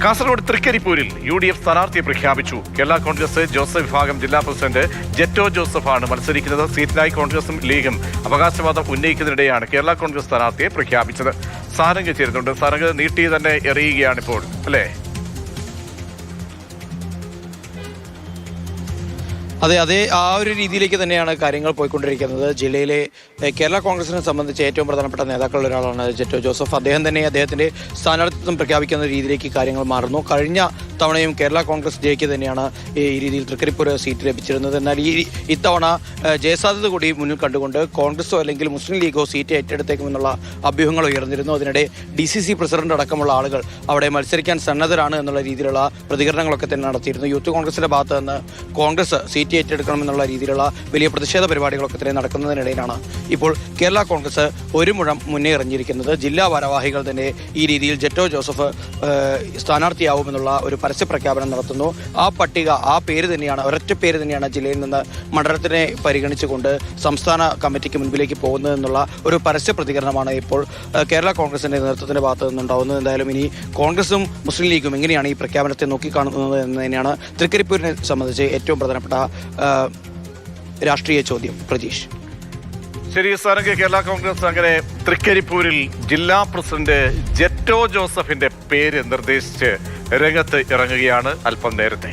Kasaragod തൃക്കരിപ്പൂരിൽ UDF സ്ഥാനാർത്ഥിയെ പ്രഖ്യാപിച്ചു. Kerala Congress Joseph വിഭാഗം ജില്ലാ പ്രസിഡന്റ് ജെറ്റോ ജോസഫാണ് മത്സരിക്കുന്നത്. സീറ്റിനായി കോൺഗ്രസും ലീഗും അവകാശവാദം ഉന്നയിക്കുന്നതിനിടെയാണ് കേരള കോൺഗ്രസ് സ്ഥാനാർത്ഥിയെ പ്രഖ്യാപിച്ചത്. സാരംഗ് ചേരുന്നുണ്ട്. സാരംഗ് നീട്ടി തന്നെ എറിയുകയാണിപ്പോൾ, അല്ലേ? അതെ, ആ ഒരു രീതിയിലേക്ക് തന്നെയാണ് കാര്യങ്ങൾ പോയിക്കൊണ്ടിരിക്കുന്നത്. ജില്ലയിലെ കേരള കോൺഗ്രസിനെ സംബന്ധിച്ച് ഏറ്റവും പ്രധാനപ്പെട്ട നേതാക്കളിൽ ഒരാളാണ് ജെറ്റോ ജോസഫ്. അദ്ദേഹത്തിന്റെ സ്ഥാനാർത്ഥിത്വം പ്രഖ്യാപിക്കുന്ന രീതിയിലേക്ക് കാര്യങ്ങൾ മാറുന്നു. കഴിഞ്ഞ തവണയും കേരള കോൺഗ്രസ് ജെക്ക് തന്നെയാണ് ഈ രീതിയിൽ തൃക്കരിപ്പൂർ സീറ്റ് ലഭിച്ചിരുന്നത്. എന്നാൽ ഇത്തവണ ജയസാധ്യത കൂടി മുന്നിൽ കണ്ടുകൊണ്ട് കോൺഗ്രസോ അല്ലെങ്കിൽ മുസ്ലിം ലീഗോ സീറ്റ് ഏറ്റെടുത്തേക്കുമെന്നുള്ള അഭ്യൂഹങ്ങൾ ഉയർന്നിരുന്നു. അതിനിടെ DCC പ്രസിഡന്റ് അടക്കമുള്ള ആളുകൾ അവിടെ മത്സരിക്കാൻ സന്നദ്ധരാണ് എന്നുള്ള രീതിയിലുള്ള പ്രതികരണങ്ങളൊക്കെ തന്നെ നടത്തിയിരുന്നു. യൂത്ത് കോൺഗ്രസിന്റെ ഭാഗത്ത് നിന്ന് കോൺഗ്രസ് സീറ്റ് ഏറ്റെടുക്കണമെന്നുള്ള രീതിയിലുള്ള വലിയ പ്രതിഷേധ പരിപാടികളൊക്കെ തന്നെ നടക്കുന്നതിനിടയിലാണ് ഇപ്പോൾ കേരള കോൺഗ്രസ് ഒരു മുഴം മുന്നേ എറിഞ്ഞിരിക്കുന്നത്. ജില്ലാ ഭാരവാഹികൾ തന്നെ ഈ രീതിയിൽ ജെറ്റോ ജോസഫ് സ്ഥാനാർത്ഥിയാവുമെന്നുള്ള ഒരു പരസ്യ പ്രഖ്യാപനം നടത്തുന്നു. ആ പട്ടിക, ആ പേര് തന്നെയാണ്, ഒരൊറ്റ പേര് തന്നെയാണ് ജില്ലയിൽ നിന്ന് മണ്ഡലത്തിനെ പരിഗണിച്ചുകൊണ്ട് സംസ്ഥാന കമ്മിറ്റിക്ക് മുൻപിലേക്ക് പോകുന്നതെന്നുള്ള ഒരു പരസ്യ പ്രതികരണമാണ് ഇപ്പോൾ കേരള കോൺഗ്രസിന്റെ നേതൃത്വത്തിന്റെ ഭാഗത്ത് നിന്നുണ്ടാവുന്നത്. എന്തായാലും ഇനി കോൺഗ്രസും മുസ്ലിം ലീഗും എങ്ങനെയാണ് ഈ പ്രഖ്യാപനത്തെ നോക്കിക്കാണുന്നത് എന്ന് തന്നെയാണ് തൃക്കരിപ്പൂരിനെ സംബന്ധിച്ച് ഏറ്റവും പ്രധാനപ്പെട്ട രാഷ്ട്രീയ ചോദ്യം. പ്രതീഷ്. ശരി സാരംഗ്, കേരള കോൺഗ്രസ് അങ്ങനെ തൃക്കരിപ്പൂരിൽ ജില്ലാ പ്രസിഡന്റ് ജെറ്റോ ജോസഫിന്റെ പേര് നിർദ്ദേശിച്ച് രംഗത്ത് ഇറങ്ങുകയാണ് അല്പം നേരത്തെ.